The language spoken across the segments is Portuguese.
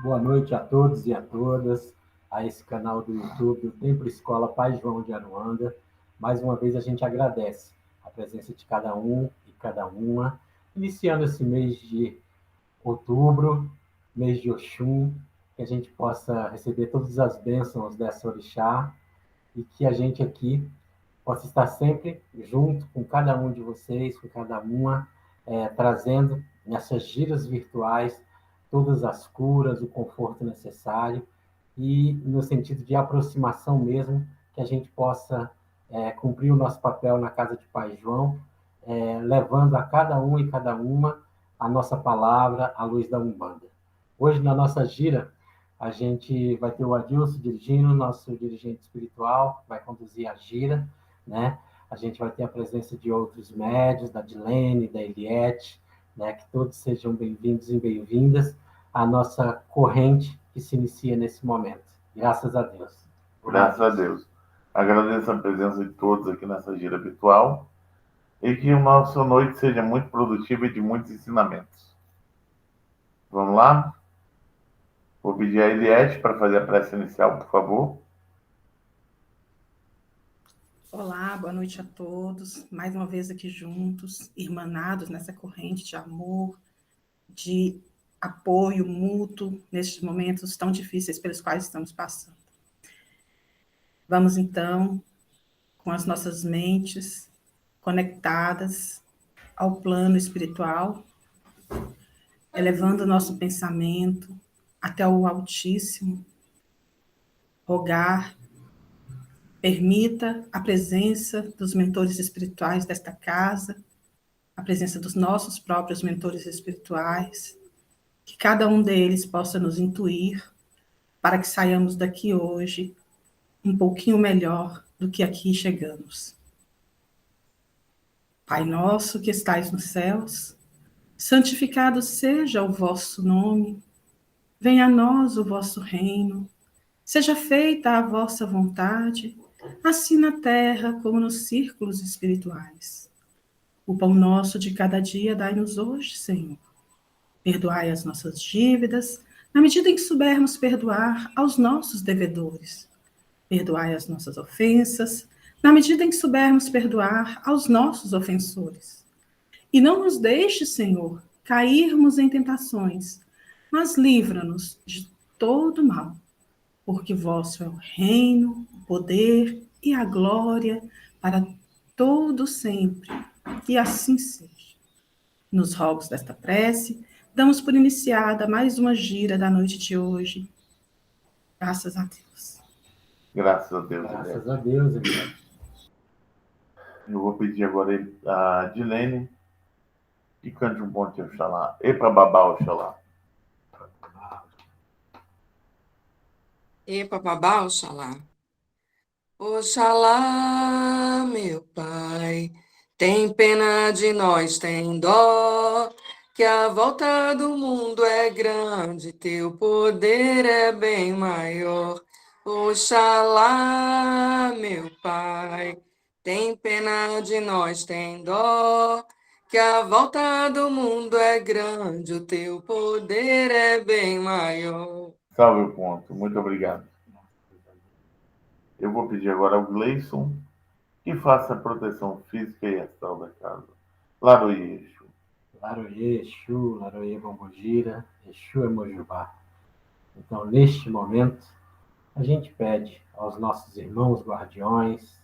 Boa noite a todos e a todas, a esse canal do YouTube, o Templo Escola Pai João de Aruanda. Mais uma vez a gente agradece a presença de cada um e cada uma, iniciando esse mês de outubro, mês de Oxum, que a gente possa receber todas as bênçãos dessa orixá e que a gente aqui possa estar sempre junto com cada um de vocês, com cada uma, trazendo nessas giras virtuais todas as curas, o conforto necessário e no sentido de aproximação mesmo, que a gente possa cumprir o nosso papel na casa de Pai João, levando a cada um e cada uma a nossa palavra, a luz da Umbanda. Hoje, na nossa gira, a gente vai ter o Adilson dirigindo, nosso dirigente espiritual, vai conduzir a gira, né? A gente vai ter a presença de outros médios, da Dilene, da Eliette, né? Que todos sejam bem-vindos e bem-vindas à nossa corrente que se inicia nesse momento. Graças a Deus. Graças a Deus. Agradeço a presença de todos aqui nessa gira virtual e que a nossa noite seja muito produtiva e de muitos ensinamentos. Vamos lá? Vou pedir a Eliette para fazer a prece inicial, por favor. Olá, boa noite a todos. Mais uma vez aqui juntos, irmanados nessa corrente de amor, de apoio mútuo nestes momentos tão difíceis pelos quais estamos passando. Vamos então, com as nossas mentes conectadas ao plano espiritual, elevando o nosso pensamento até o Altíssimo, rogar, permita a presença dos mentores espirituais desta casa, a presença dos nossos próprios mentores espirituais, que cada um deles possa nos intuir para que saiamos daqui hoje um pouquinho melhor do que aqui chegamos. Pai nosso que estais nos céus, santificado seja o vosso nome, venha a nós o vosso reino, seja feita a vossa vontade, assim na terra como nos círculos espirituais. O pão nosso de cada dia dai-nos hoje, Senhor. Perdoai as nossas dívidas, na medida em que soubermos perdoar aos nossos devedores. Perdoai as nossas ofensas, na medida em que soubermos perdoar aos nossos ofensores. E não nos deixe, Senhor, cairmos em tentações, mas livra-nos de todo mal, porque vosso é o reino, o poder e a glória para todo sempre. E assim seja. Nos rogos desta prece, damos por iniciada mais uma gira da noite de hoje. Graças a Deus. Graças a Deus, Graças Eliette. a Deus, Eliette. Eu vou pedir agora a Dilene que cante um ponto de Oxalá. Epa babá Oxalá. Epa babá Oxalá. Oxalá, meu Pai, tem pena de nós, tem dó, que a volta do mundo é grande, teu poder é bem maior. Oxalá, meu Pai, tem pena de nós, tem dó, que a volta do mundo é grande, o teu poder é bem maior. Salve o ponto. Muito obrigado. Eu vou pedir agora ao Gleison que faça a proteção física e astral da casa. Laroie Exu. Laroye, Exu, Laroye, Bombogira, Exu é Mojubá. Então, neste momento, a gente pede aos nossos irmãos guardiões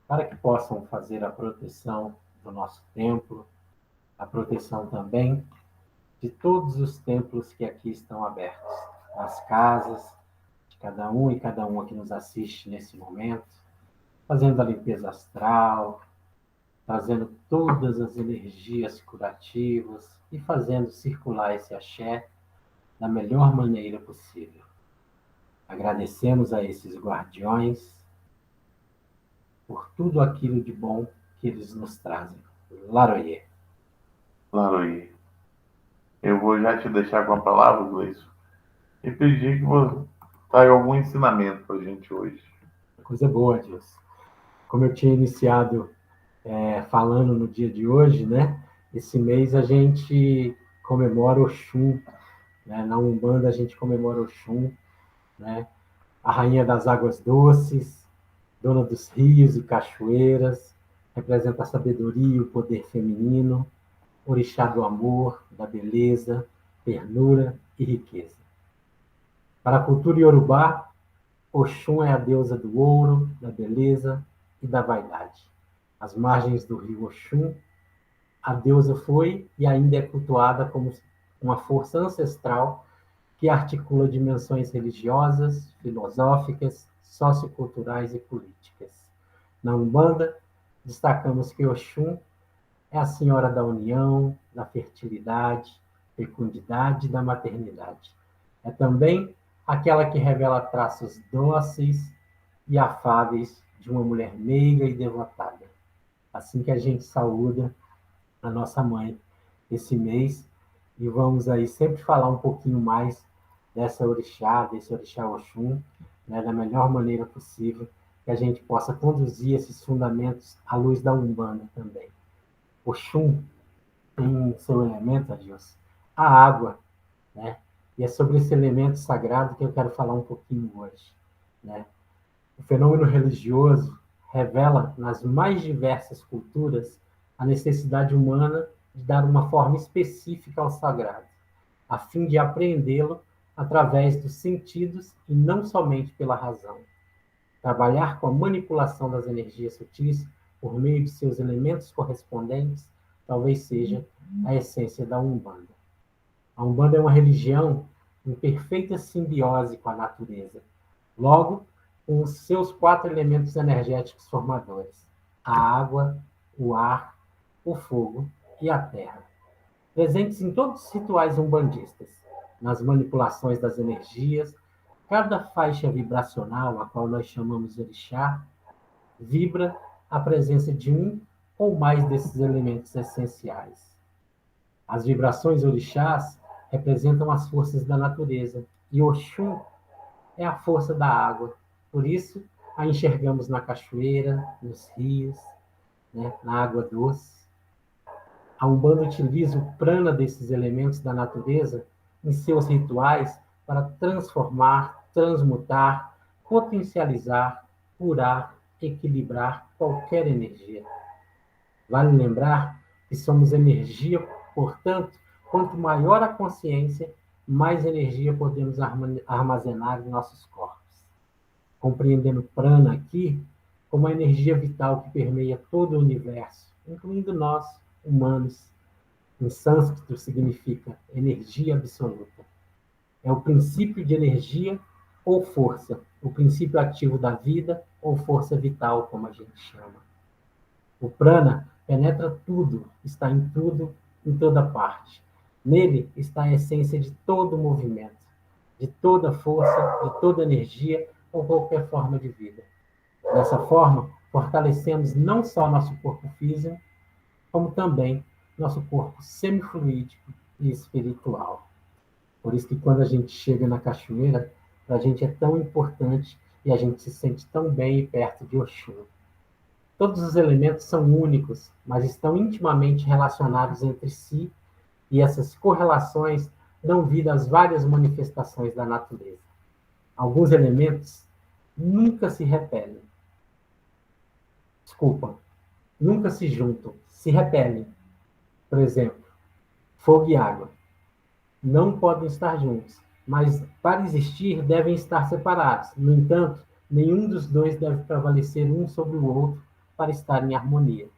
para que possam fazer a proteção do nosso templo, a proteção também de todos os templos que aqui estão abertos, as casas de cada um e cada uma que nos assiste nesse momento, fazendo a limpeza astral, trazendo todas as energias curativas e fazendo circular esse axé da melhor maneira possível. Agradecemos a esses guardiões por tudo aquilo de bom que eles nos trazem. Laroye. Laroie. Eu vou já te deixar com a palavra, Gleison, e pedir que você traga algum ensinamento para a gente hoje. Coisa boa, Deus. Como eu tinha iniciado falando no dia de hoje, né? Esse mês a gente comemora Oxum, né? Na Umbanda a gente comemora Oxum, né? A rainha das águas doces, dona dos rios e cachoeiras, representa a sabedoria e o poder feminino, orixá do amor, da beleza, ternura e riqueza. Para a cultura iorubá, Oxum é a deusa do ouro, da beleza e da vaidade. Às margens do rio Oxum, a deusa foi e ainda é cultuada como uma força ancestral que articula dimensões religiosas, filosóficas, socioculturais e políticas. Na Umbanda, destacamos que Oxum é a senhora da união, da fertilidade, fecundidade e da maternidade. É também aquela que revela traços dóceis e afáveis de uma mulher meiga e devotada. Assim que a gente saúda a nossa mãe esse mês, e vamos aí sempre falar um pouquinho mais desse orixá Oxum, né, da melhor maneira possível, que a gente possa conduzir esses fundamentos à luz da Umbanda também. Oxum tem seu elemento, Adilson, a água, né? E é sobre esse elemento sagrado que eu quero falar um pouquinho hoje, né? O fenômeno religioso revela nas mais diversas culturas a necessidade humana de dar uma forma específica ao sagrado, a fim de apreendê-lo através dos sentidos e não somente pela razão. Trabalhar com a manipulação das energias sutis por meio de seus elementos correspondentes talvez seja a essência da Umbanda. A Umbanda é uma religião em perfeita simbiose com a natureza. Logo, com os seus 4 elementos energéticos formadores: a água, o ar, o fogo e a terra. Presentes em todos os rituais umbandistas, nas manipulações das energias, cada faixa vibracional, a qual nós chamamos de orixá, vibra a presença de um ou mais desses elementos essenciais. As vibrações orixás representam as forças da natureza, e Oxum é a força da água. Por isso, a enxergamos na cachoeira, nos rios, né, na água doce. A Umbanda utiliza o prana desses elementos da natureza em seus rituais para transformar, transmutar, potencializar, curar, equilibrar qualquer energia. Vale lembrar que somos energia, portanto, quanto maior a consciência, mais energia podemos armazenar em nossos corpos. Compreendendo prana aqui como a energia vital que permeia todo o universo, incluindo nós, humanos. Em sânscrito significa energia absoluta. É o princípio de energia ou força, o princípio ativo da vida ou força vital, como a gente chama. O prana penetra tudo, está em tudo, em toda parte. Nele está a essência de todo movimento, de toda força, de toda energia ou qualquer forma de vida. Dessa forma, fortalecemos não só nosso corpo físico, como também nosso corpo semifluídico e espiritual. Por isso que quando a gente chega na cachoeira, para a gente é tão importante e a gente se sente tão bem perto de Oxum. Todos os elementos são únicos, mas estão intimamente relacionados entre si, e essas correlações dão vida às várias manifestações da natureza. Alguns elementos nunca se repelem. Nunca se juntam, se repelem. Por exemplo, fogo e água. Não podem estar juntos, mas para existir devem estar separados. No entanto, nenhum dos dois deve prevalecer um sobre o outro para estar em harmonia.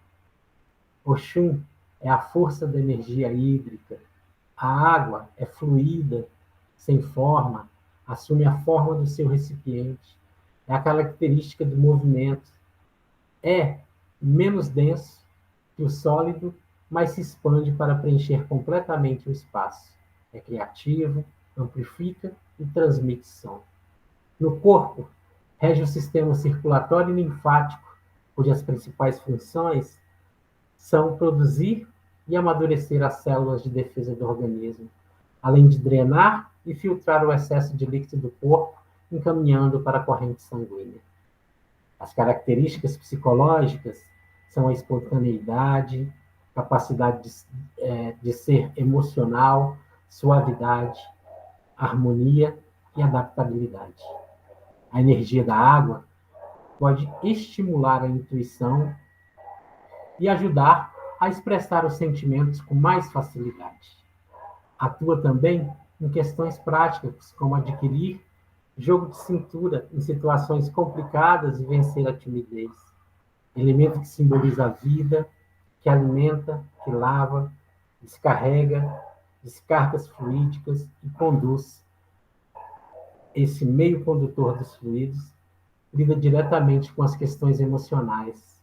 Oxum é a força da energia hídrica. A água é fluida, sem forma, assume a forma do seu recipiente. É a característica do movimento. É menos denso que o sólido, mas se expande para preencher completamente o espaço. É criativo, amplifica e transmite som. No corpo, rege o sistema circulatório e linfático, cujas principais funções são produzir e amadurecer as células de defesa do organismo, além de drenar e filtrar o excesso de líquido do corpo, encaminhando para a corrente sanguínea. As características psicológicas são a espontaneidade, capacidade de ser emocional, suavidade, harmonia e adaptabilidade. A energia da água pode estimular a intuição e ajudar a expressar os sentimentos com mais facilidade. Atua também em questões práticas, como adquirir jogo de cintura em situações complicadas e vencer a timidez. Elemento que simboliza a vida, que alimenta, que lava, descarrega, descargas fluídicas e conduz. Esse meio condutor dos fluidos lida diretamente com as questões emocionais.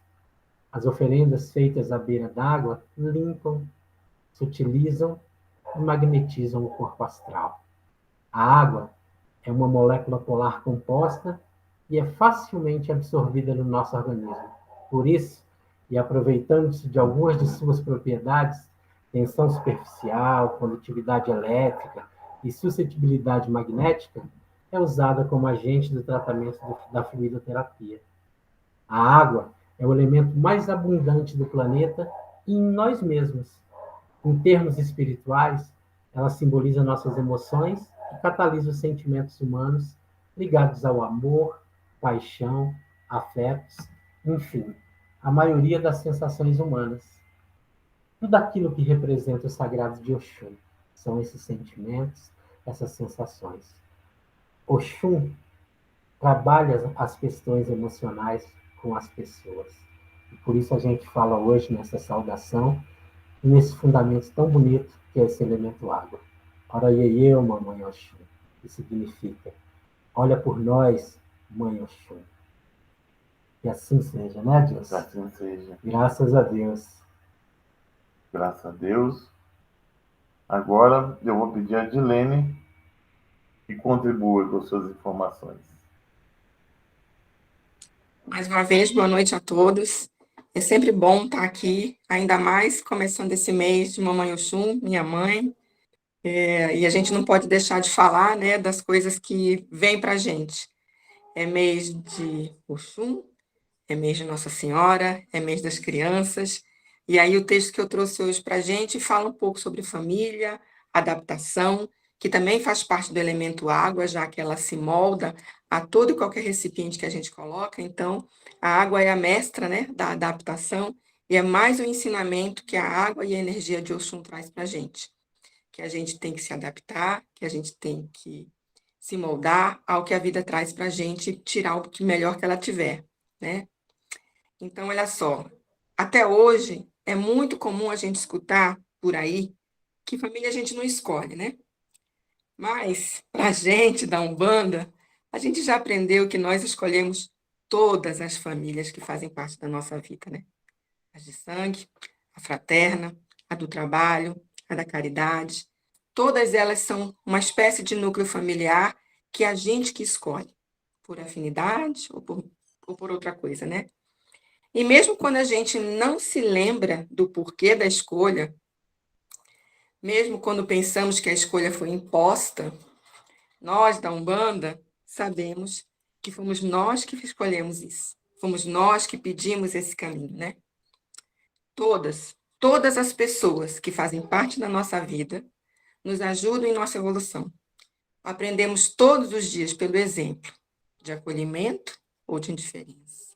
As oferendas feitas à beira d'água limpam, sutilizam e magnetizam o corpo astral. A água é uma molécula polar composta e é facilmente absorvida no nosso organismo. Por isso, e aproveitando-se de algumas de suas propriedades, tensão superficial, condutividade elétrica e suscetibilidade magnética, é usada como agente do tratamento da fluidoterapia. A água é o elemento mais abundante do planeta e em nós mesmos. Em termos espirituais, ela simboliza nossas emoções e catalisa os sentimentos humanos ligados ao amor, paixão, afetos, enfim, a maioria das sensações humanas. Tudo aquilo que representa o sagrado de Oxum são esses sentimentos, essas sensações. Oxum trabalha as questões emocionais com as pessoas. E por isso a gente fala hoje nessa saudação e nesse fundamento tão bonito que é esse elemento água. Ora iê, mamãe Oxum, que significa olha por nós, mãe Oxum. Que assim seja, né, Deus? Que assim seja. Graças a Deus. Graças a Deus. Agora eu vou pedir a Dilene que contribua com suas informações. Mais uma vez, boa noite a todos. É sempre bom estar aqui, ainda mais começando esse mês de Mamãe Oxum, minha mãe. E a gente não pode deixar de falar, né, das coisas que vêm para a gente. É mês de Oxum, é mês de Nossa Senhora, é mês das crianças. E aí o texto que eu trouxe hoje para a gente fala um pouco sobre família, adaptação, que também faz parte do elemento água, já que ela se molda a todo e qualquer recipiente que a gente coloca. Então, a água é a mestra, né, da adaptação, e é mais um ensinamento que a água e a energia de Oxum traz para a gente. Que a gente tem que se adaptar, que a gente tem que se moldar ao que a vida traz para a gente, tirar o que melhor que ela tiver, né? Então, olha só, até hoje é muito comum a gente escutar por aí que família a gente não escolhe, né? Mas, para a gente da Umbanda, a gente já aprendeu que nós escolhemos todas as famílias que fazem parte da nossa vida, né? As de sangue, a fraterna, a do trabalho, a da caridade. Todas elas são uma espécie de núcleo familiar que a gente que escolhe, por afinidade ou por outra coisa, né? E mesmo quando a gente não se lembra do porquê da escolha, mesmo quando pensamos que a escolha foi imposta, nós da Umbanda sabemos que fomos nós que escolhemos isso. Fomos nós que pedimos esse caminho, né? Todas as pessoas que fazem parte da nossa vida nos ajudam em nossa evolução. Aprendemos todos os dias pelo exemplo de acolhimento ou de indiferença,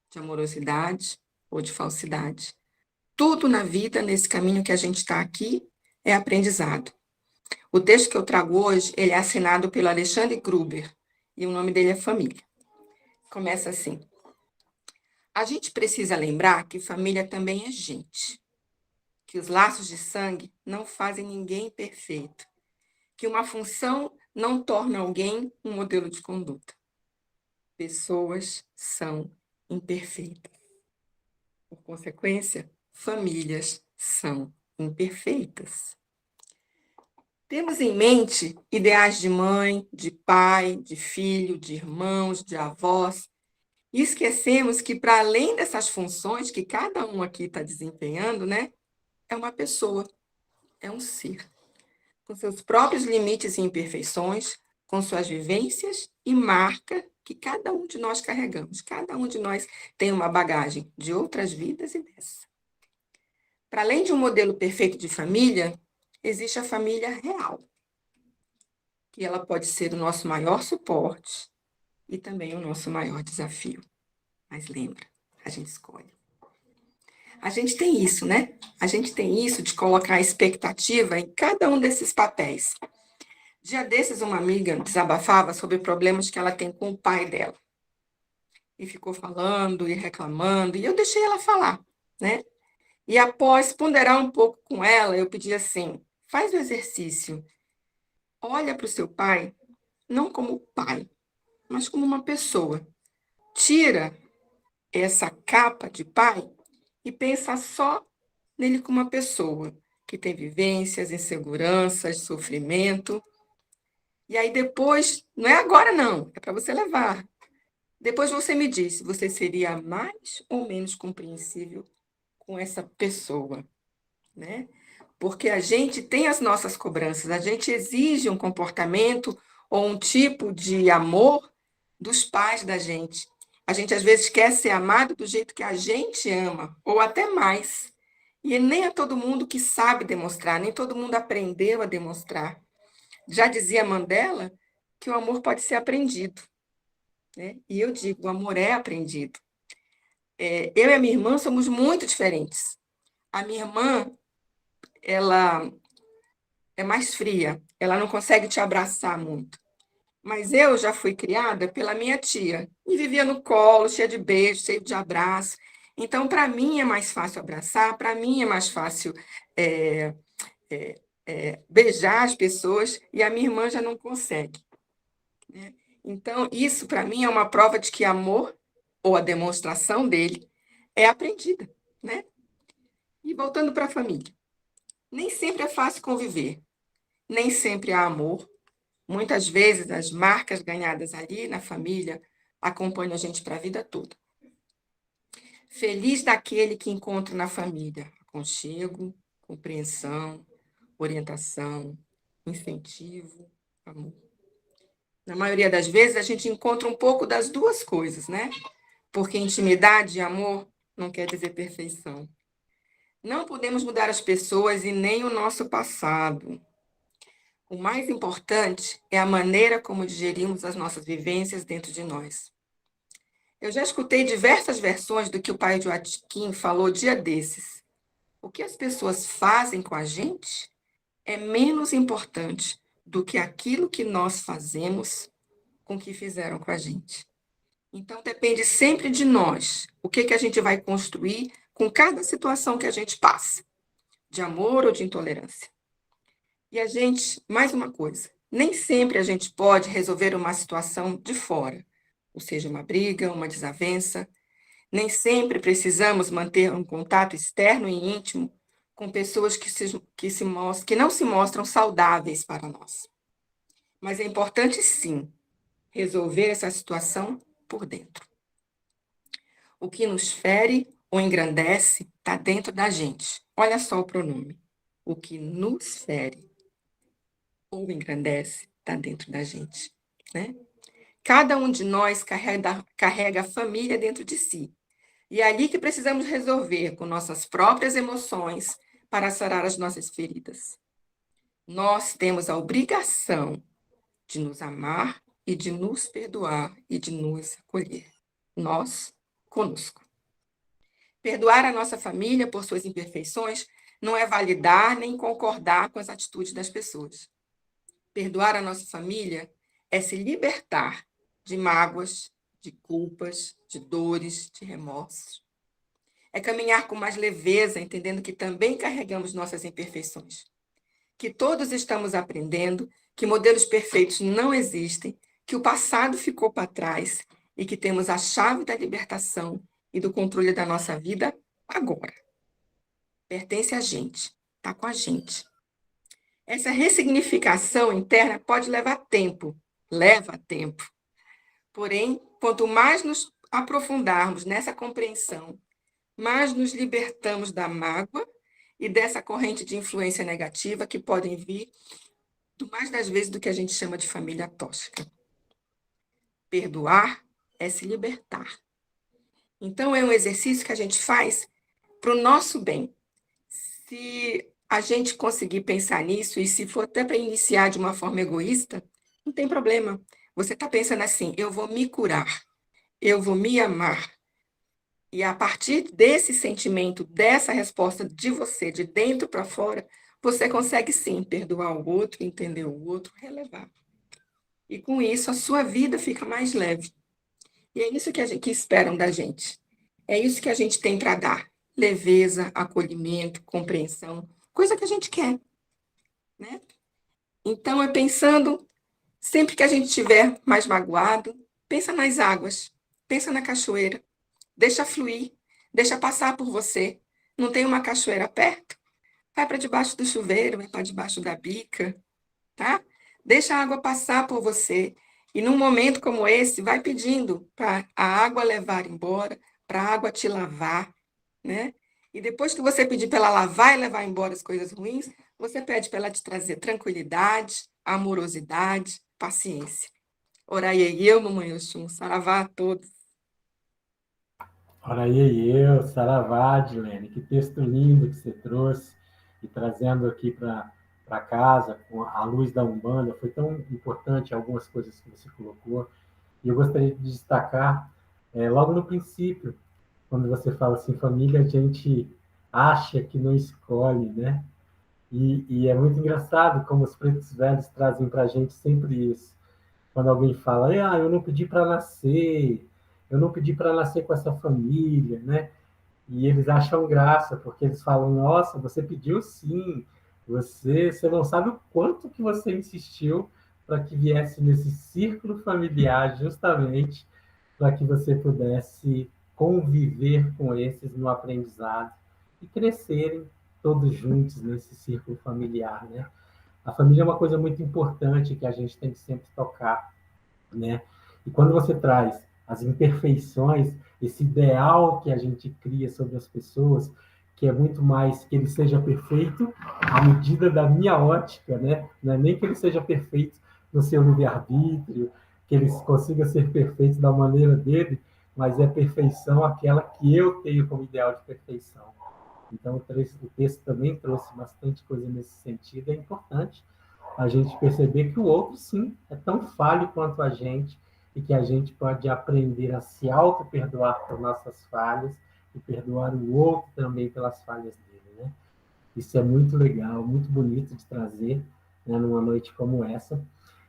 de amorosidade ou de falsidade. Tudo na vida, nesse caminho que a gente está aqui, é aprendizado. O texto que eu trago hoje, ele é assinado pelo Alexandre Gruber, e o nome dele é Família. Começa assim. A gente precisa lembrar que família também é gente, que os laços de sangue não fazem ninguém perfeito, que uma função não torna alguém um modelo de conduta. Pessoas são imperfeitas. Por consequência, famílias são imperfeitas. Temos em mente ideais de mãe, de pai, de filho, de irmãos, de avós, e esquecemos que, para além dessas funções que cada um aqui está desempenhando, né, é uma pessoa, é um ser, com seus próprios limites e imperfeições, com suas vivências e marca que cada um de nós carregamos. Cada um de nós tem uma bagagem de outras vidas e dessa. Para além de um modelo perfeito de família, existe a família real, que ela pode ser o nosso maior suporte e também o nosso maior desafio. Mas lembra, a gente escolhe. A gente tem isso, né? A gente tem isso de colocar a expectativa em cada um desses papéis. Dia desses, uma amiga desabafava sobre problemas que ela tem com o pai dela. E ficou falando e reclamando, e eu deixei ela falar, né? E após ponderar um pouco com ela, eu pedi assim, faz o exercício. Olha para o seu pai, não como pai, mas como uma pessoa. Tira essa capa de pai e pensa só nele como uma pessoa que tem vivências, inseguranças, sofrimento. E aí depois, não é agora não, é para você levar. Depois você me diz se você seria mais ou menos compreensível com essa pessoa, né? Porque a gente tem as nossas cobranças, a gente exige um comportamento ou um tipo de amor dos pais da gente. A gente, às vezes, quer ser amado do jeito que a gente ama, ou até mais. E nem é todo mundo que sabe demonstrar, nem todo mundo aprendeu a demonstrar. Já dizia Mandela que o amor pode ser aprendido, né? E eu digo, o amor é aprendido. Eu e a minha irmã somos muito diferentes. A minha irmã, ela é mais fria, ela não consegue te abraçar muito. Mas eu já fui criada pela minha tia e vivia no colo, cheia de beijos, cheia de abraço. Então, para mim é mais fácil abraçar, para mim é mais fácil é, beijar as pessoas, e a minha irmã já não consegue, né? Então, isso para mim é uma prova de que amor, ou a demonstração dele, é aprendida, né? E voltando para a família. Nem sempre é fácil conviver, nem sempre há amor. Muitas vezes as marcas ganhadas ali na família acompanham a gente para a vida toda. Feliz daquele que encontra na família aconchego, compreensão, orientação, incentivo, amor. Na maioria das vezes a gente encontra um pouco das duas coisas, né? Porque intimidade e amor não quer dizer perfeição. Não podemos mudar as pessoas e nem o nosso passado. O mais importante é a maneira como digerimos as nossas vivências dentro de nós. Eu já escutei diversas versões do que o pai de Joaquim falou dia desses. O que as pessoas fazem com a gente é menos importante do que aquilo que nós fazemos com o que fizeram com a gente. Então, depende sempre de nós, o que a gente vai construir com cada situação que a gente passa, de amor ou de intolerância. E a gente, mais uma coisa, nem sempre a gente pode resolver uma situação de fora, ou seja, uma briga, uma desavença. Nem sempre precisamos manter um contato externo e íntimo com pessoas que não se mostram saudáveis para nós. Mas é importante, sim, resolver essa situação por dentro. O que nos fere ou engrandece está dentro da gente. Olha só o pronome. O que nos fere ou engrandece está dentro da gente, né? Cada um de nós carrega a família dentro de si. E é ali que precisamos resolver com nossas próprias emoções para sarar as nossas feridas. Nós temos a obrigação de nos amar e de nos perdoar e de nos acolher. Nós, conosco. Perdoar a nossa família por suas imperfeições não é validar nem concordar com as atitudes das pessoas. Perdoar a nossa família é se libertar de mágoas, de culpas, de dores, de remorsos. É caminhar com mais leveza, entendendo que também carregamos nossas imperfeições. Que todos estamos aprendendo, que modelos perfeitos não existem, que o passado ficou para trás e que temos a chave da libertação e do controle da nossa vida agora. Pertence a gente, está com a gente. Essa ressignificação interna pode levar tempo, leva tempo. Porém, quanto mais nos aprofundarmos nessa compreensão, mais nos libertamos da mágoa e dessa corrente de influência negativa que podem vir, mais das vezes, do que a gente chama de família tóxica. Perdoar é se libertar. Então, é um exercício que a gente faz para o nosso bem. Se a gente conseguir pensar nisso, e se for até para iniciar de uma forma egoísta, Não tem problema. Você está pensando assim, eu vou me curar, eu vou me amar. E a partir desse sentimento, dessa resposta de você, de dentro para fora, você consegue sim perdoar o outro, entender o outro, relevar. E com isso a sua vida fica mais leve. E é isso que esperam da gente. É isso que a gente tem para dar. Leveza, acolhimento, compreensão, coisa que a gente quer, né? Então é pensando, sempre que a gente estiver mais magoado, pensa nas águas, pensa na cachoeira, deixa fluir, deixa passar por você. Não tem uma cachoeira perto? Vai para debaixo do chuveiro, vai para debaixo da bica, tá? Deixa a água passar por você. E num momento como esse, vai pedindo para a água levar embora, para a água te lavar, né? E depois que você pedir para ela lavar e levar embora as coisas ruins, você pede para ela te trazer tranquilidade, amorosidade, paciência. Oraiei eu, mamãe Oxum, saravá a todos. Ora aí eu, Saravá, Dilene, que texto lindo que você trouxe e trazendo aqui para casa com a luz da Umbanda. Foi tão importante algumas coisas que você colocou. E eu gostaria de destacar, logo no princípio, quando você fala assim, família, a gente acha que não escolhe, né? E é muito engraçado como os pretos velhos trazem para a gente sempre isso. Quando alguém fala, eu não pedi para nascer, eu não pedi para nascer com essa família, né? E eles acham graça, porque eles falam, nossa, você pediu sim, você não sabe o quanto que você insistiu para que viesse nesse círculo familiar, justamente para que você pudesse conviver com esses no aprendizado e crescerem todos juntos nesse círculo familiar, né? A família é uma coisa muito importante que a gente tem que sempre tocar, né? E quando você traz as imperfeições, esse ideal que a gente cria sobre as pessoas, que é muito mais que ele seja perfeito à medida da minha ótica, né? Não é nem que ele seja perfeito no seu livre-arbítrio, que ele consiga ser perfeito da maneira dele, mas é perfeição aquela que eu tenho como ideal de perfeição. Então, o texto também trouxe bastante coisa nesse sentido. É importante a gente perceber que o outro, sim, é tão falho quanto a gente e que a gente pode aprender a se auto-perdoar por nossas falhas e perdoar o outro também pelas falhas dele, né? Isso é muito legal, muito bonito de trazer, né, numa noite como essa.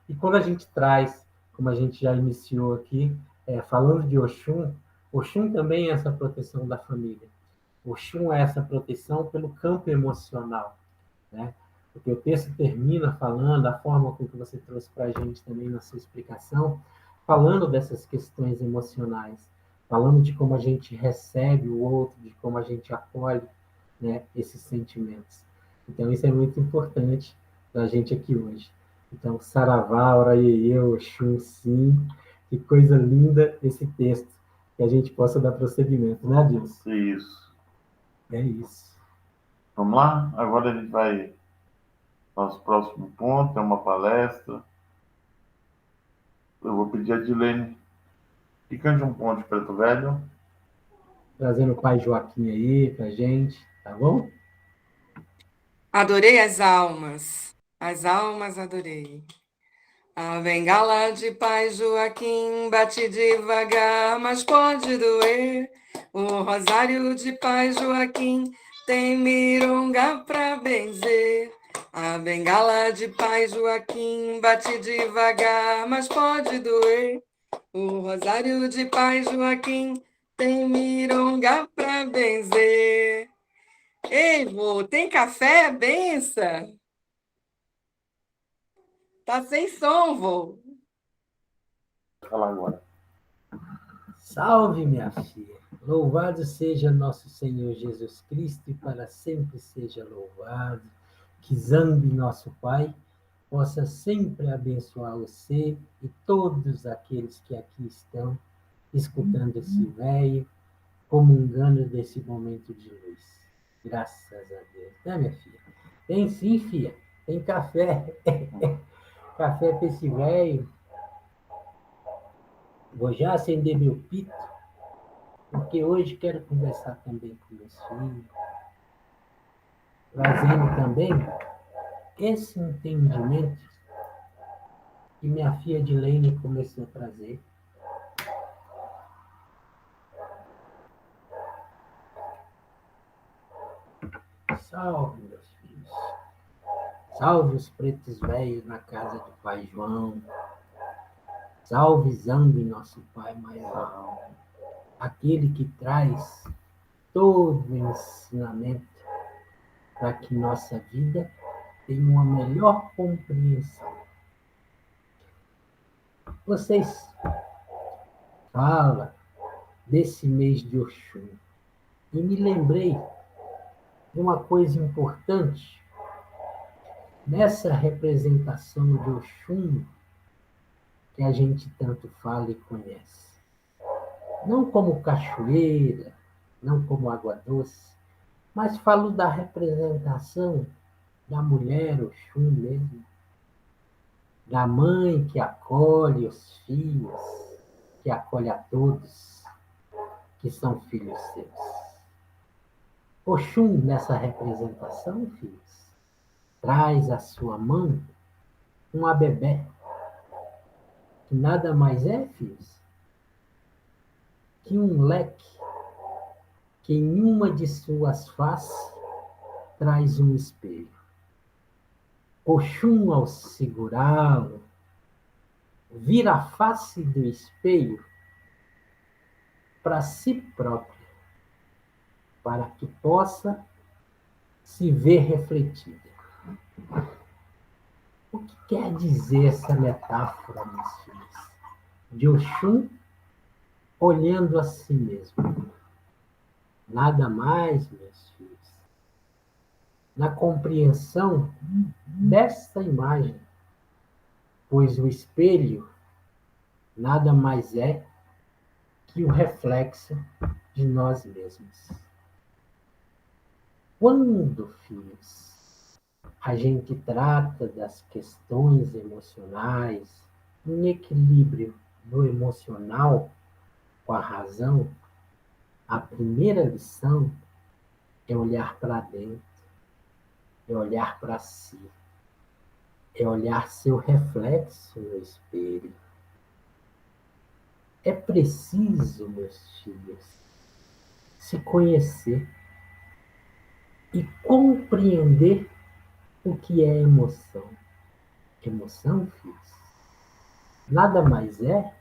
E quando a gente traz, como a gente já iniciou aqui, falando de Oxum, Oxum também é essa proteção da família. Oxum é essa proteção pelo campo emocional, né? Porque o texto termina falando, a forma com que você trouxe para a gente também na sua explicação, falando dessas questões emocionais, falando de como a gente recebe o outro, de como a gente acolhe, né, esses sentimentos. Então, isso é muito importante para a gente aqui hoje. Então, Saravá, Oraiê, Oxum, sim, que coisa linda esse texto, que a gente possa dar prosseguimento, né, Adilson? Isso. É isso. Vamos lá? Agora a gente vai. Nosso próximo ponto é uma palestra. Eu vou pedir a Dilene que cante um ponto de Preto Velho. Trazendo o pai Joaquim aí pra gente, tá bom? Adorei as almas adorei. A bengala de pai Joaquim bate devagar, mas pode doer. O rosário de pai Joaquim tem mironga pra benzer. A bengala de pai Joaquim bate devagar, mas pode doer. O rosário de pai Joaquim tem mironga pra benzer. Ei, vô, tem café? Bença! Tá sem som, vô. Vou falar agora. Salve, minha filha. Louvado seja nosso Senhor Jesus Cristo e para sempre seja louvado. Que Zambi, nosso Pai, possa sempre abençoar você e todos aqueles que aqui estão escutando esse velho, comungando desse momento de luz. Graças a Deus. Né, minha filha? Tem sim, filha. Tem café. Café para esse velho. Vou já acender meu pito, porque hoje quero conversar também com meus filhos, trazendo também esse entendimento que minha filha Dilene começou a trazer. Salve, meus filhos. Salve os pretos velhos na casa do Pai João. Salve Zambi, nosso Pai maior. Aquele que traz todo o ensinamento para que nossa vida tenha uma melhor compreensão. Vocês falam desse mês de Oxum e me lembrei de uma coisa importante nessa representação de Oxum que a gente tanto fala e conhece. Não como cachoeira, não como água doce, mas falo da representação da mulher Oxum mesmo, da mãe que acolhe os filhos, que acolhe a todos que são filhos seus. Oxum, nessa representação, filhos, traz à sua mão um abebé, que nada mais é, filhos, que um leque, que em uma de suas faces traz um espelho. Oxum, ao segurá-lo, vira a face do espelho para si próprio, para que possa se ver refletida. O que quer dizer essa metáfora, meus filhos? De Oxum olhando a si mesmo. Nada mais, meus filhos, na compreensão desta imagem, pois o espelho nada mais é que o reflexo de nós mesmos. Quando, filhos, a gente trata das questões emocionais, em equilíbrio do emocional com a razão, a primeira lição é olhar para dentro, é olhar para si, é olhar seu reflexo no espelho. É preciso, meus filhos, se conhecer e compreender o que é emoção. Emoção, filhos, nada mais é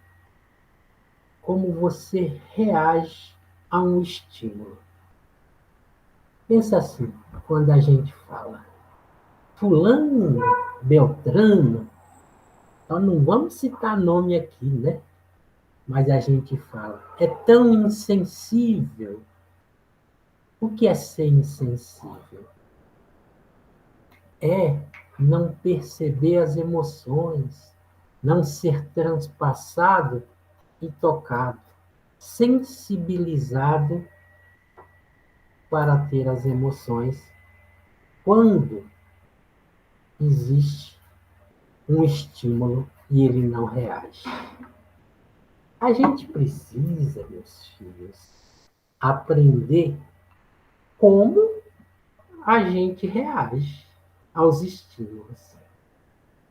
como você reage a um estímulo. Pensa assim, quando a gente fala fulano, beltrano, então não vamos citar nome aqui, né? Mas a gente fala, é tão insensível. O que é ser insensível? É não perceber as emoções, não ser transpassado e tocado, sensibilizado para ter as emoções quando existe um estímulo e ele não reage. A gente precisa, meus filhos, aprender como a gente reage aos estímulos.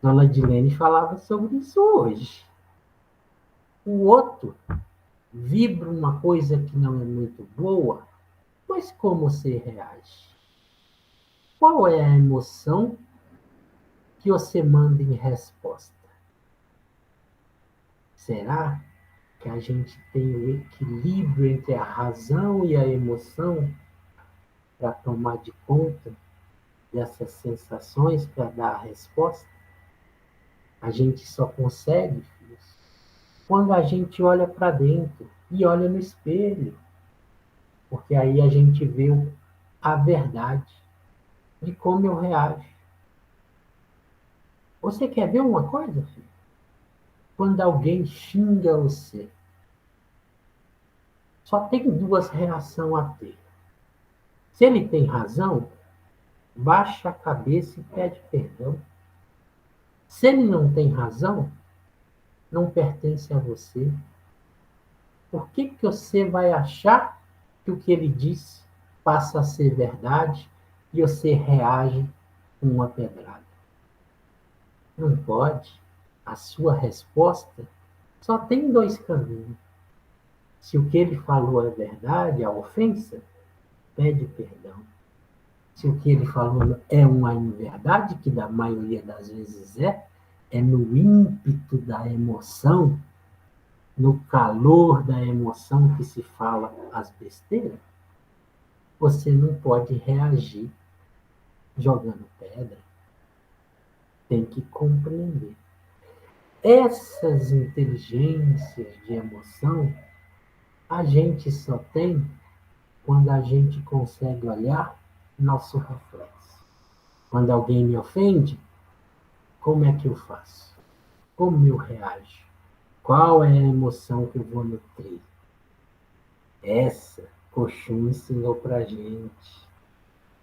Dona Dilene falava sobre isso hoje. O outro vibra uma coisa que não é muito boa, mas como você reage? Qual é a emoção que você manda em resposta? Será que a gente tem o equilíbrio entre a razão e a emoção para tomar de conta dessas sensações para dar a resposta? A gente só consegue, filhos, quando a gente olha para dentro e olha no espelho, porque aí a gente vê a verdade de como eu reajo. Você quer ver uma coisa, filho? Quando alguém xinga você, só tem duas reações a ter. Se ele tem razão, baixa a cabeça e pede perdão. Se ele não tem razão, não pertence a você. Por que você vai achar que o que ele disse passa a ser verdade e você reage com uma pedrada? Não pode. a sua resposta, só tem dois caminhos. Se o que ele falou é verdade, a ofensa, pede perdão. Se o que ele falou é uma inverdade, que da maioria das vezes é no ímpeto da emoção, no calor da emoção que se fala as besteiras, você não pode reagir jogando pedra. Tem que compreender. Essas inteligências de emoção, a gente só tem quando a gente consegue olhar nosso reflexo. Quando alguém me ofende, como é que eu faço? Como eu reajo? Qual é a emoção que eu vou nutrir? Essa, Oxum ensinou pra gente.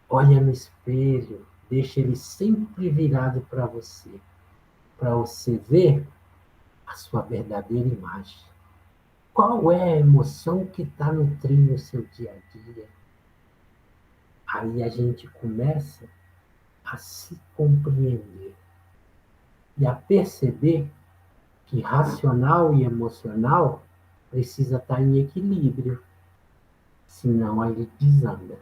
Olha no espelho, deixa ele sempre virado para você ver a sua verdadeira imagem. Qual é a emoção que está nutrindo o seu dia a dia? Aí a gente começa a se compreender e a perceber que racional e emocional precisa estar em equilíbrio, senão ele desanda.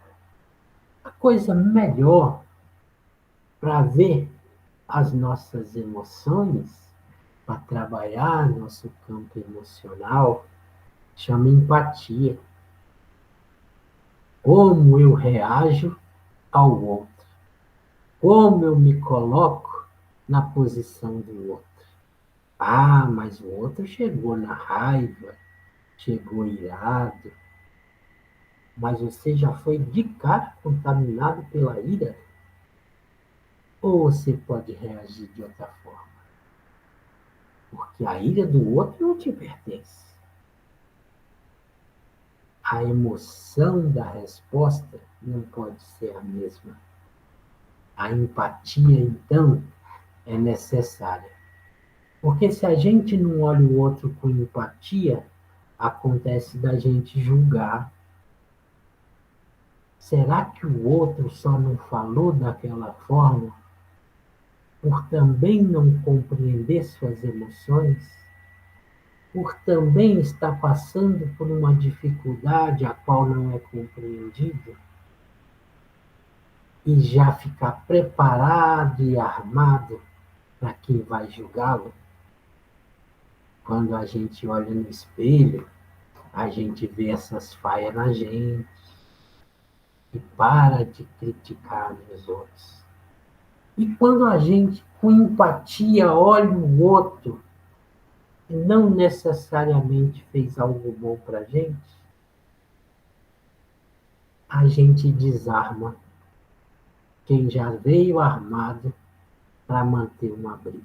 A coisa melhor para ver as nossas emoções, para trabalhar nosso campo emocional, chama empatia. Como eu reajo ao outro. Como eu me coloco na posição do outro. Ah, mas o outro chegou na raiva, chegou irado, mas você já foi de cara contaminado pela ira? Ou você pode reagir de outra forma? Porque a ira do outro não te pertence. A emoção da resposta não pode ser a mesma. A empatia, então, é necessária. Porque se a gente não olha o outro com empatia, acontece da gente julgar. Será que o outro só não falou daquela forma por também não compreender suas emoções? Por também estar passando por uma dificuldade a qual não é compreendida? E já ficar preparado e armado para quem vai julgá-lo? Quando a gente olha no espelho, a gente vê essas falhas na gente e para de criticar nos outros. E quando a gente, com empatia, olha o outro e não necessariamente fez algo bom para a gente desarma quem já veio armado para manter uma briga.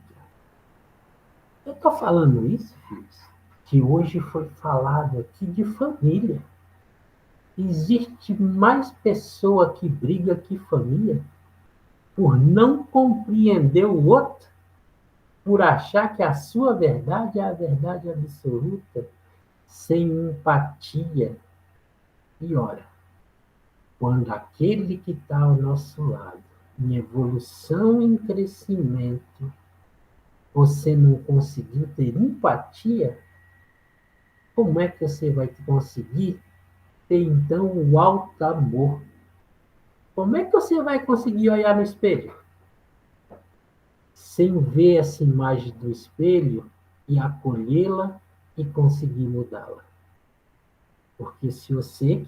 Eu estou falando isso, filhos, que hoje foi falado aqui de família. Existe mais pessoa que briga que família por não compreender o outro, por achar que a sua verdade é a verdade absoluta, sem empatia. E ora, quando aquele que está ao nosso lado, em evolução, em crescimento, você não conseguiu ter empatia, como é que você vai conseguir ter, então, o alto amor? Como é que você vai conseguir olhar no espelho sem ver essa imagem do espelho e acolhê-la e conseguir mudá-la? Porque se você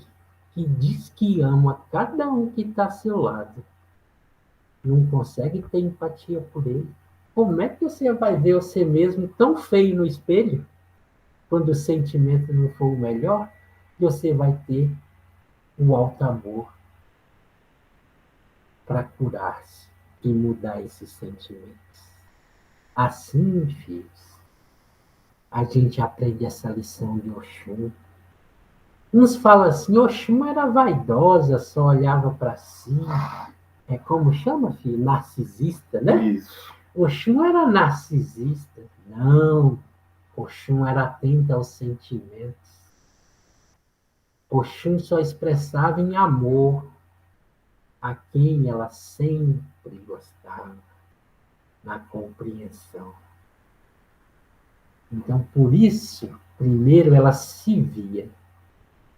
que diz que ama cada um que está ao seu lado não consegue ter empatia por ele, como é que você vai ver você mesmo tão feio no espelho, quando o sentimento não for o melhor, você vai ter o alto amor para curar-se e mudar esses sentimentos? Assim, filhos, a gente aprende essa lição de Oxum. Uns falam assim, Oxum era vaidosa, só olhava para si. É como chama, filho? Narcisista, né? Isso. Oxum era narcisista. Não, Oxum era atenta aos sentimentos. Oxum só expressava em amor a quem ela sempre gostava, na compreensão. Então, por isso, primeiro ela se via.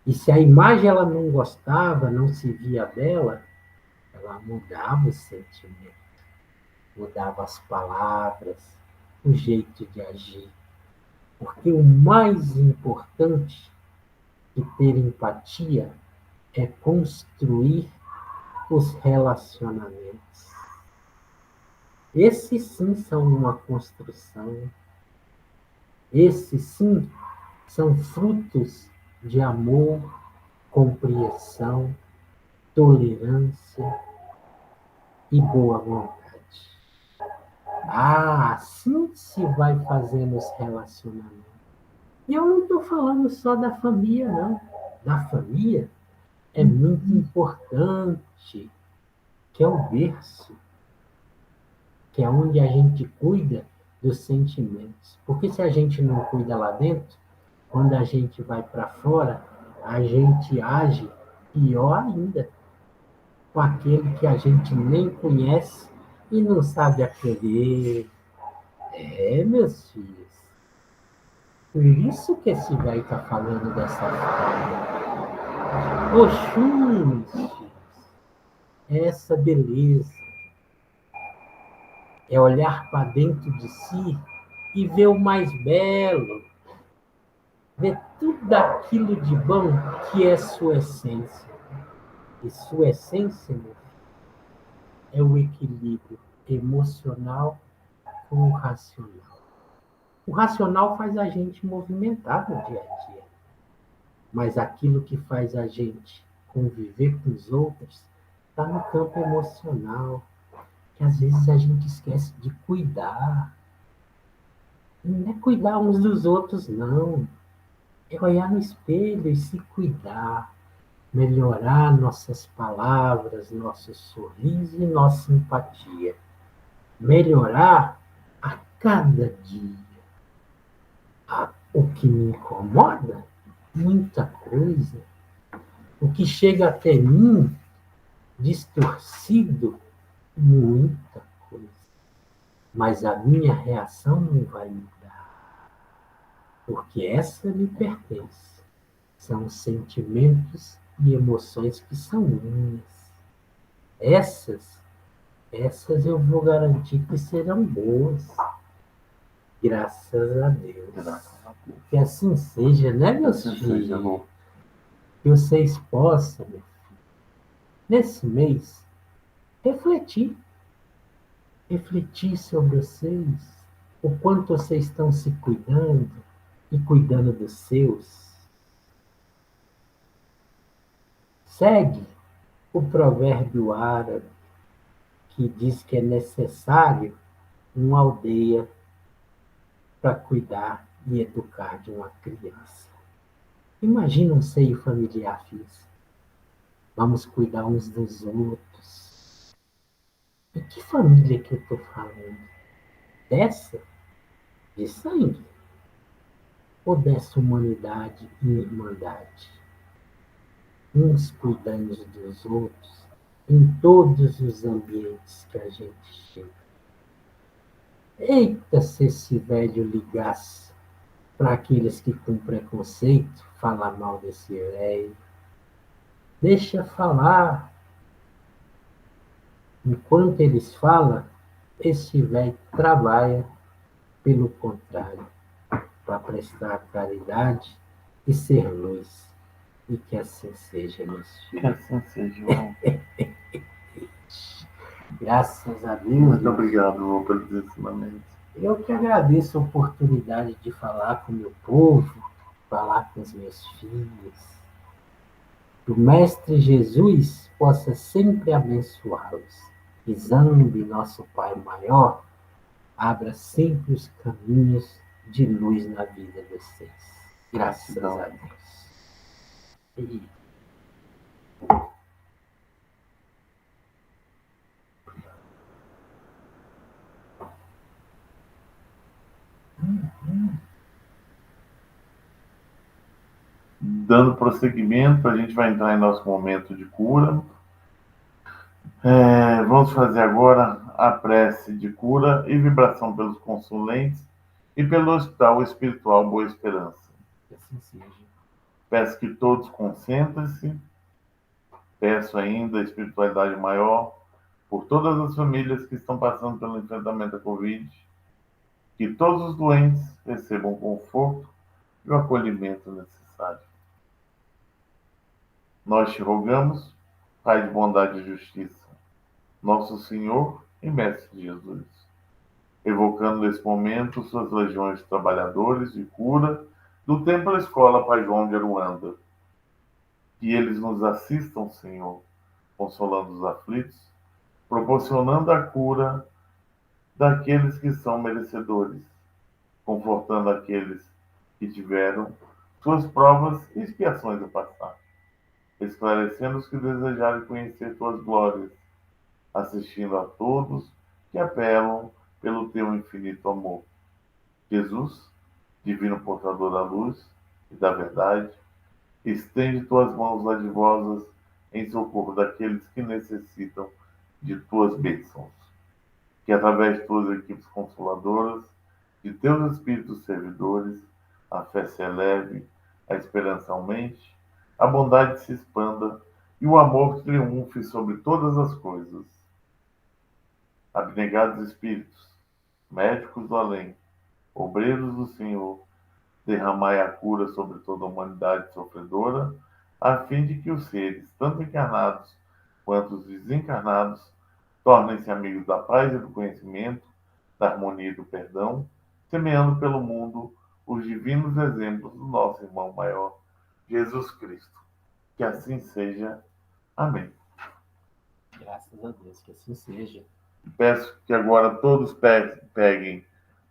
E se a imagem ela não gostava, não se via dela, ela mudava o sentimento, mudava as palavras, o jeito de agir. Porque o mais importante que ter empatia é construir os relacionamentos. Esses sim são uma construção. Esses sim são frutos de amor, compreensão, tolerância e boa vontade. Assim se vai fazendo os relacionamentos. E eu não estou falando só da família, não. Da família é muito importante, que é o berço, que é onde a gente cuida dos sentimentos. Porque se a gente não cuida lá dentro, quando a gente vai para fora, a gente age pior ainda com aquele que a gente nem conhece e não sabe acolher. Meus filhos, por isso que esse velho está falando dessa forma. Oxum, filhos, essa beleza é olhar para dentro de si e ver o mais belo, ver tudo aquilo de bom que é sua essência. E sua essência, meu filho, é o equilíbrio emocional com o racional. O racional faz a gente movimentar no dia a dia, mas aquilo que faz a gente conviver com os outros está no campo emocional, que às vezes a gente esquece de cuidar. Não é cuidar uns dos outros, não. É olhar no espelho e se cuidar, melhorar nossas palavras, nosso sorriso e nossa empatia. Melhorar a cada dia. O que me incomoda, muita coisa. O que chega até mim, distorcido, muita coisa. Mas a minha reação não vai mudar, porque essa me pertence. São sentimentos e emoções que são minhas. Essas eu vou garantir que serão boas. Graças a Deus. Que assim seja, né, meus filhos? Que vocês possam, meu filho, nesse mês, refletir sobre vocês, o quanto vocês estão se cuidando e cuidando dos seus. Segue o provérbio árabe que diz que é necessário uma aldeia para cuidar e educar de uma criança. Imagina um seio familiar, filhos. Vamos cuidar uns dos outros. E que família que eu estou falando? Dessa? De sangue? Ou dessa humanidade e irmandade? Uns cuidando dos outros em todos os ambientes que a gente chega. Eita, se esse velho ligasse para aqueles que com preconceito falam mal desse velho. Deixa falar. Enquanto eles falam, esse velho trabalha pelo contrário, para prestar caridade e ser luz. E que assim seja, meus filhos. Que assim seja, João. Graças a Deus. Muito obrigado, João, pelos ensinamentos. Eu que agradeço a oportunidade de falar com o meu povo, falar com os meus filhos. Que o Mestre Jesus possa sempre abençoá-los. E Zambi, nosso Pai maior, abra sempre os caminhos de luz na vida de vocês. Graças a Deus. E... Dando prosseguimento, a gente vai entrar em nosso momento de cura. Vamos fazer agora a prece de cura e vibração pelos consulentes e pelo Hospital Espiritual Boa Esperança. Que assim seja. Peço que todos concentrem-se. Peço ainda a espiritualidade maior por todas as famílias que estão passando pelo enfrentamento da Covid, que todos os doentes recebam o conforto e o acolhimento necessário. Nós te rogamos, Pai de bondade e justiça, nosso Senhor e Mestre Jesus, evocando nesse momento suas legiões de trabalhadores de cura do Templo Escola Pai João de Aruanda, que eles nos assistam, Senhor, consolando os aflitos, proporcionando a cura daqueles que são merecedores, confortando aqueles que tiveram suas provas e expiações a passar, esclarecendo os que desejarem conhecer tuas glórias, assistindo a todos que apelam pelo teu infinito amor. Jesus, divino portador da luz e da verdade, estende tuas mãos ladivosas em socorro daqueles que necessitam de tuas bênçãos. Que através de tuas equipes consoladoras, de teus espíritos servidores, a fé se eleve, a esperança aumente, a bondade se expanda e o amor triunfe sobre todas as coisas. Abnegados espíritos, médicos do além, obreiros do Senhor, derramai a cura sobre toda a humanidade sofredora, a fim de que os seres, tanto encarnados quanto os desencarnados, tornem-se amigos da paz e do conhecimento, da harmonia e do perdão, semeando pelo mundo os divinos exemplos do nosso irmão maior, Jesus Cristo. Que assim seja. Amém. Graças a Deus, que assim seja. Peço que agora todos peguem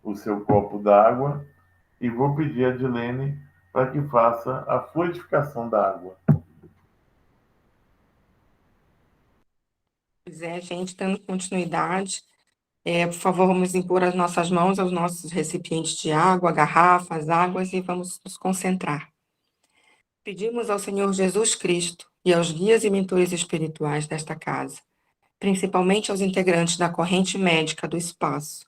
o seu copo d'água e vou pedir a Dilene para que faça a fluidificação da água. Pois é, gente, dando continuidade, por favor, vamos impor as nossas mãos aos nossos recipientes de água, garrafas, águas e vamos nos concentrar. Pedimos ao Senhor Jesus Cristo e aos guias e mentores espirituais desta casa, principalmente aos integrantes da corrente médica do espaço,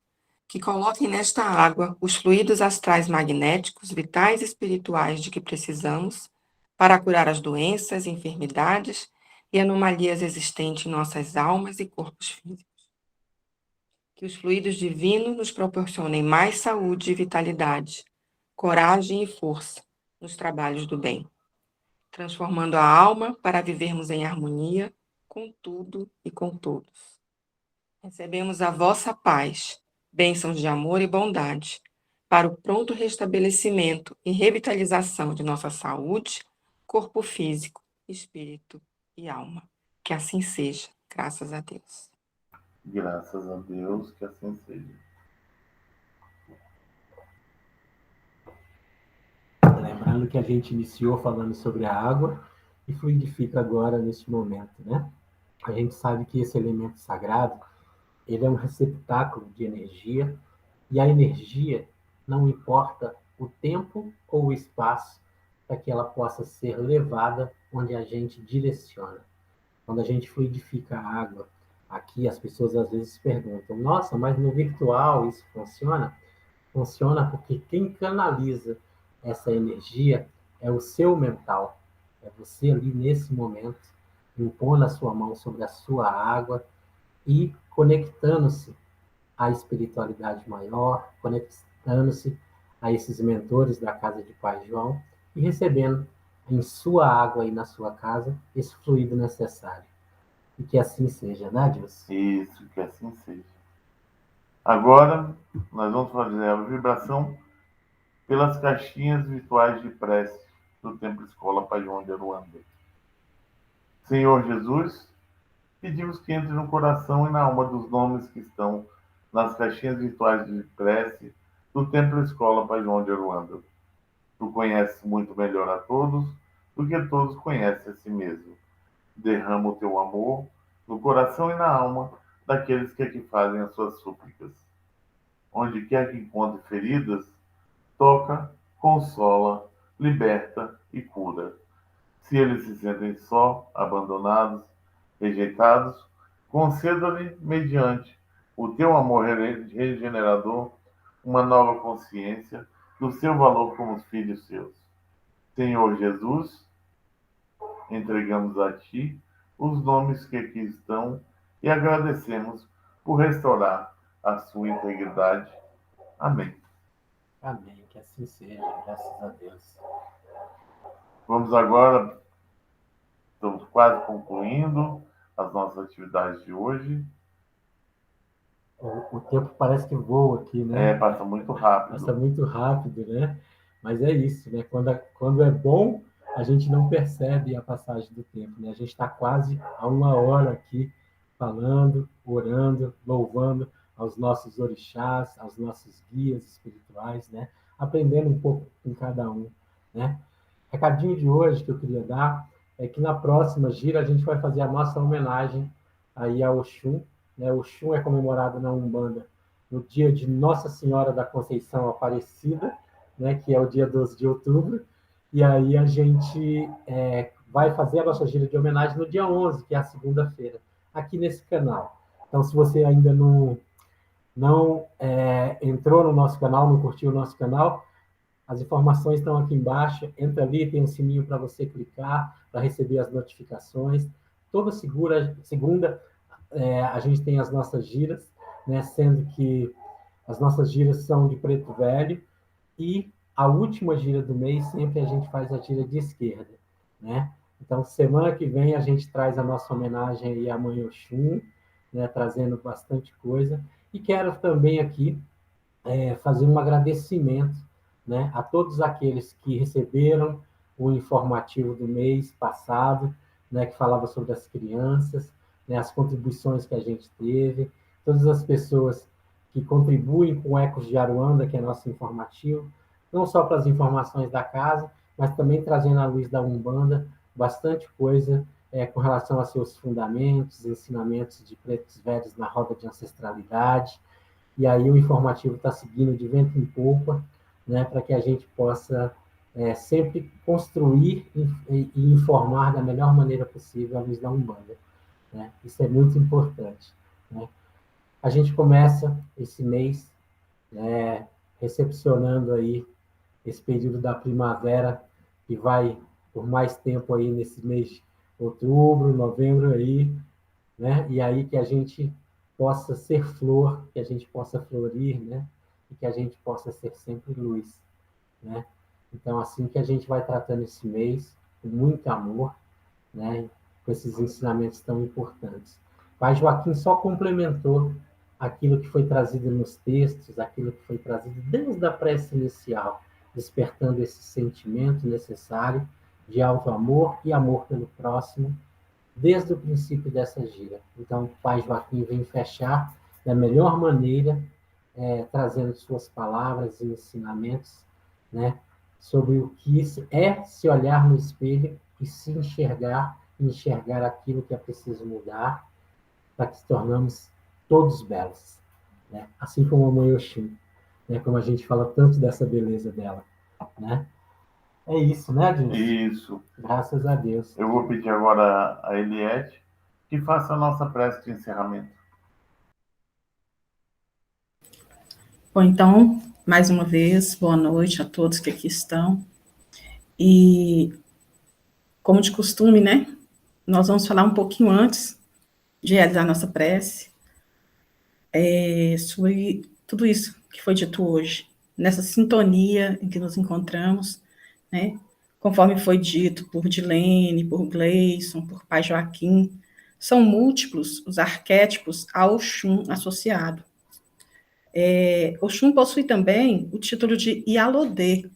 que coloquem nesta água os fluidos astrais magnéticos, vitais e espirituais de que precisamos para curar as doenças, enfermidades e anomalias existentes em nossas almas e corpos físicos. Que os fluidos divinos nos proporcionem mais saúde e vitalidade, coragem e força nos trabalhos do bem, transformando a alma para vivermos em harmonia com tudo e com todos. Recebemos a vossa paz, bênçãos de amor e bondade, para o pronto restabelecimento e revitalização de nossa saúde, corpo físico, espírito e alma. Que assim seja, graças a Deus. Graças a Deus, que assim seja. Lembrando que a gente iniciou falando sobre a água e fluidifica agora neste momento, né? A gente sabe que esse elemento sagrado, ele é um receptáculo de energia, e a energia não importa o tempo ou o espaço para que ela possa ser levada onde a gente direciona. Quando a gente fluidifica a água, aqui as pessoas às vezes perguntam: nossa, mas no virtual isso funciona? Funciona porque quem canaliza essa energia é o seu mental. É você ali nesse momento, impondo a sua mão sobre a sua água e conectando-se à espiritualidade maior, conectando-se a esses mentores da casa de Pai João e recebendo em sua água e na sua casa esse fluido necessário. E que assim seja, né, Deus? Isso, que assim seja. Agora, nós vamos fazer a vibração pelas caixinhas virtuais de prece do Templo Escola Pai João de Aruanda. Senhor Jesus, pedimos que entre no coração e na alma dos nomes que estão nas caixinhas virtuais de prece do Templo Escola Pai João de Aruanda. Tu conheces muito melhor a todos do que todos conhecem a si mesmo. Derrama o teu amor no coração e na alma daqueles que aqui fazem as suas súplicas. Onde quer que encontre feridas, toca, consola, liberta e cura. Se eles se sentem só, abandonados, rejeitados, conceda-lhe, mediante o teu amor regenerador, uma nova consciência do seu valor como filhos seus. Senhor Jesus, entregamos a Ti os nomes que aqui estão e agradecemos por restaurar a sua integridade. Amém. Amém, que assim seja, graças a Deus. Vamos agora, estamos quase concluindo as nossas atividades de hoje. O tempo parece que voa aqui, né? Passa muito rápido. Passa muito rápido, né? Mas é isso, né? Quando é bom, a gente não percebe a passagem do tempo, né? A gente está quase a 1 hora aqui falando, orando, louvando aos nossos orixás, aos nossos guias espirituais, né? Aprendendo um pouco com cada um, né? Recadinho de hoje que eu queria dar é que na próxima gira a gente vai fazer a nossa homenagem aí ao Oxum, né? O Oxum é comemorado na Umbanda no dia de Nossa Senhora da Conceição Aparecida, né? Que é o dia 12 de outubro, e aí a gente vai fazer a nossa gira de homenagem no dia 11, que é a segunda-feira, aqui nesse canal. Então, se você ainda não entrou no nosso canal, não curtiu o nosso canal, as informações estão aqui embaixo. Entra ali, tem um sininho para você clicar, para receber as notificações. Toda segunda a gente tem as nossas giras, né? Sendo que as nossas giras são de Preto Velho, e a última gira do mês sempre a gente faz a gira de esquerda, né? Então, semana que vem a gente traz a nossa homenagem aí à Mãe Oxum, né? Trazendo bastante coisa. E quero também aqui fazer um agradecimento, né, a todos aqueles que receberam o informativo do mês passado, né, que falava sobre as crianças, né, as contribuições que a gente teve, todas as pessoas que contribuem com o Ecos de Aruanda, que é nosso informativo, não só para as informações da casa, mas também trazendo à luz da Umbanda bastante coisa com relação a seus fundamentos, ensinamentos de pretos velhos na roda de ancestralidade. E aí o informativo está seguindo de vento em popa, né, para que a gente possa sempre construir e informar da melhor maneira possível a luz da Umbanda, né? Isso é muito importante, né? A gente começa esse mês, né, recepcionando aí esse período da primavera, que vai por mais tempo aí nesse mês de outubro, novembro aí, né? E aí que a gente possa ser flor, que a gente possa florir, né? E que a gente possa ser sempre luz, né? Então, assim que a gente vai tratando esse mês, com muito amor, né? Com esses ensinamentos tão importantes. O Pai Joaquim só complementou aquilo que foi trazido nos textos, aquilo que foi trazido desde a prece inicial, despertando esse sentimento necessário de auto-amor e amor pelo próximo, desde o princípio dessa gira. Então, o Pai Joaquim vem fechar da melhor maneira, trazendo suas palavras e ensinamentos, né, sobre o que é se olhar no espelho e se enxergar aquilo que é preciso mudar, para que se tornamos todos belos, né? Assim como a Mãe Oxum, né? Como a gente fala tanto dessa beleza dela, né? É isso, né, Adilson? Isso. Graças a Deus. Eu vou pedir agora a Eliette que faça a nossa prece de encerramento. Bom, então, mais uma vez, boa noite a todos que aqui estão. E, como de costume, né, nós vamos falar um pouquinho antes de realizar a nossa prece sobre tudo isso que foi dito hoje, nessa sintonia em que nos encontramos, né, conforme foi dito por Dilene, por Gleison, por Pai Joaquim, são múltiplos os arquétipos ao Oxum associado. Oxum possui também o título de Ialodê,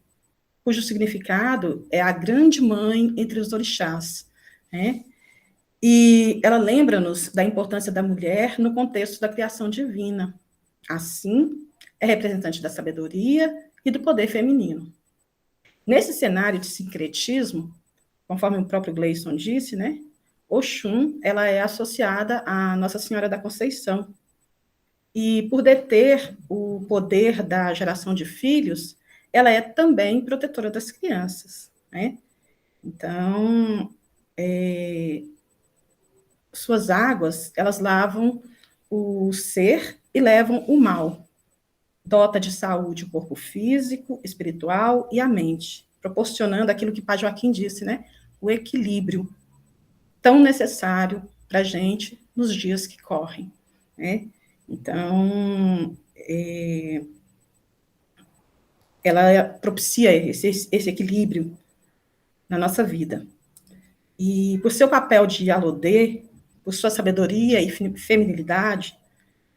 cujo significado é a grande mãe entre os orixás, né? E ela lembra-nos da importância da mulher no contexto da criação divina. Assim, é representante da sabedoria e do poder feminino. Nesse cenário de sincretismo, conforme o próprio Gleison disse, né? Oxum, ela é associada à Nossa Senhora da Conceição. E por deter o poder da geração de filhos, ela é também protetora das crianças, né? Então, suas águas, elas lavam o ser e levam o mal. dota de saúde o corpo físico, espiritual e a mente, proporcionando aquilo que Pai Joaquim disse, né? O equilíbrio tão necessário para a gente nos dias que correm, né? Então, ela propicia esse equilíbrio na nossa vida. E por seu papel de Alodê, por sua sabedoria e feminilidade,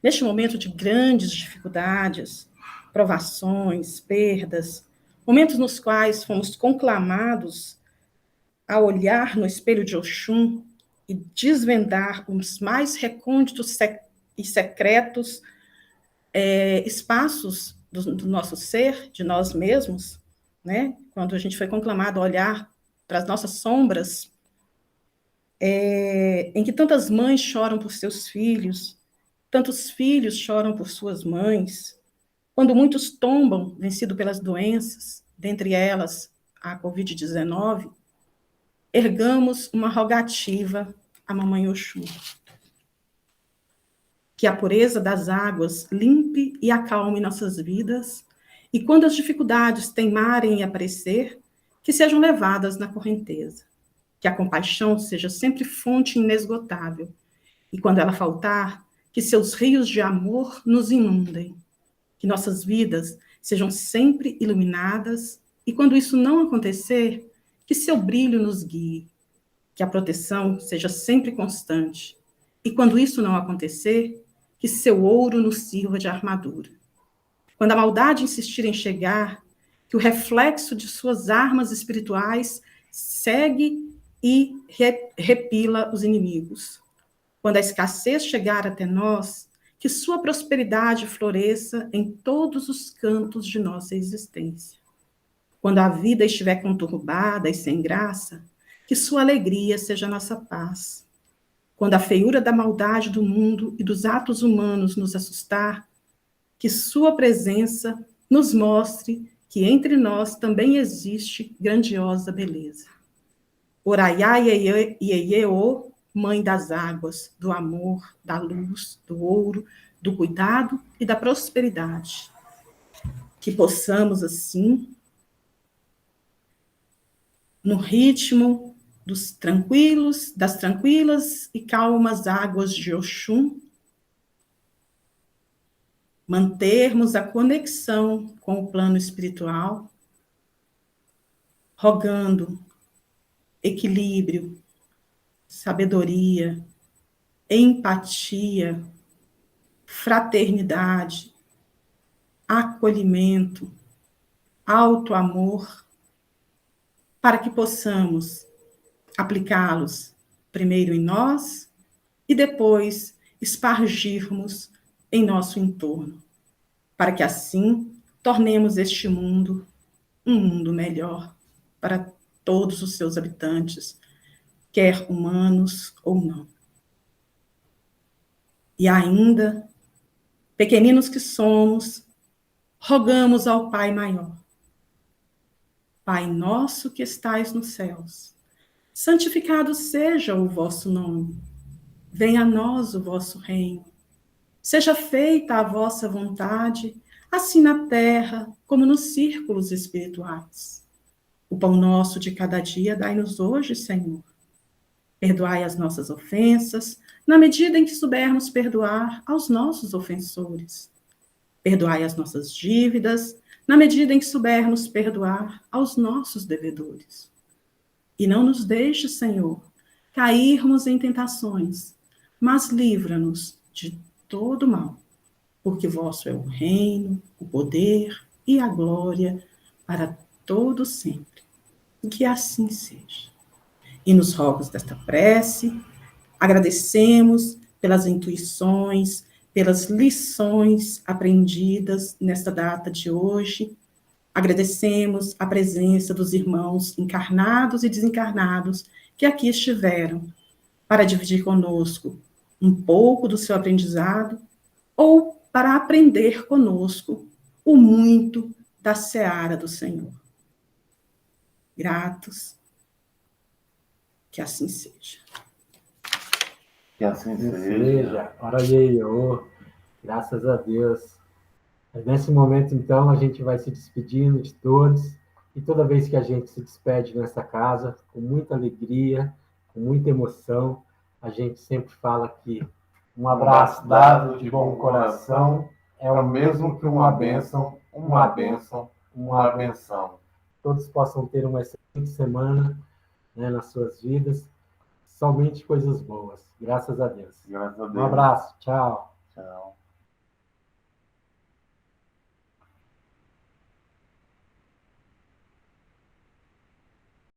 neste momento de grandes dificuldades, provações, perdas, momentos nos quais fomos conclamados a olhar no espelho de Oxum e desvendar os mais recônditos e secretos espaços do nosso ser, de nós mesmos, né? Quando a gente foi conclamado a olhar para as nossas sombras, em que tantas mães choram por seus filhos, tantos filhos choram por suas mães, quando muitos tombam, vencidos pelas doenças, dentre elas a Covid-19, ergamos uma rogativa à Mamãe Oxum. Que a pureza das águas limpe e acalme nossas vidas, e quando as dificuldades teimarem em aparecer, que sejam levadas na correnteza. Que a compaixão seja sempre fonte inesgotável, e quando ela faltar, que seus rios de amor nos inundem. Que nossas vidas sejam sempre iluminadas, e quando isso não acontecer, que seu brilho nos guie. Que a proteção seja sempre constante, e quando isso não acontecer, que seu ouro nos sirva de armadura. Quando a maldade insistir em chegar, que o reflexo de suas armas espirituais segue e repila os inimigos. Quando a escassez chegar até nós, que sua prosperidade floresça em todos os cantos de nossa existência. Quando a vida estiver conturbada e sem graça, que sua alegria seja nossa paz. Quando a feiura da maldade do mundo e dos atos humanos nos assustar, que sua presença nos mostre que entre nós também existe grandiosa beleza. Oraiá Ieieô, Mãe das águas, do amor, da luz, do ouro, do cuidado e da prosperidade. Que possamos, assim, no ritmo das tranquilas e calmas águas de Oxum, mantermos a conexão com o plano espiritual, rogando equilíbrio, sabedoria, empatia, fraternidade, acolhimento, auto-amor, para que possamos aplicá-los primeiro em nós e depois espargirmos em nosso entorno, para que assim tornemos este mundo um mundo melhor para todos os seus habitantes, quer humanos ou não. E ainda, pequeninos que somos, rogamos ao Pai maior. Pai nosso que estais nos céus, santificado seja o vosso nome. Venha a nós o vosso reino. Seja feita a vossa vontade, assim na terra como nos círculos espirituais. O pão nosso de cada dia dai-nos hoje, Senhor. Perdoai as nossas ofensas, na medida em que soubermos perdoar aos nossos ofensores. Perdoai as nossas dívidas, na medida em que soubermos perdoar aos nossos devedores. E não nos deixe, Senhor, cairmos em tentações, mas livra-nos de todo mal, porque vosso é o reino, o poder e a glória para todo sempre. Que assim seja. E nos rogos desta prece, agradecemos pelas intuições, pelas lições aprendidas nesta data de hoje. Agradecemos a presença dos irmãos encarnados e desencarnados que aqui estiveram para dividir conosco um pouco do seu aprendizado ou para aprender conosco o muito da seara do Senhor. Gratos, que assim seja. Que assim seja. Seja, ora aí, graças a Deus. Nesse momento, então, a gente vai se despedindo de todos, e toda vez que a gente se despede nessa casa, com muita alegria, com muita emoção, a gente sempre fala que um abraço dado de bom coração é o mesmo que uma bênção, uma bênção, uma benção. Todos possam ter uma excelente semana, né, nas suas vidas, somente coisas boas. Graças a Deus. Graças a Deus. Um abraço, tchau.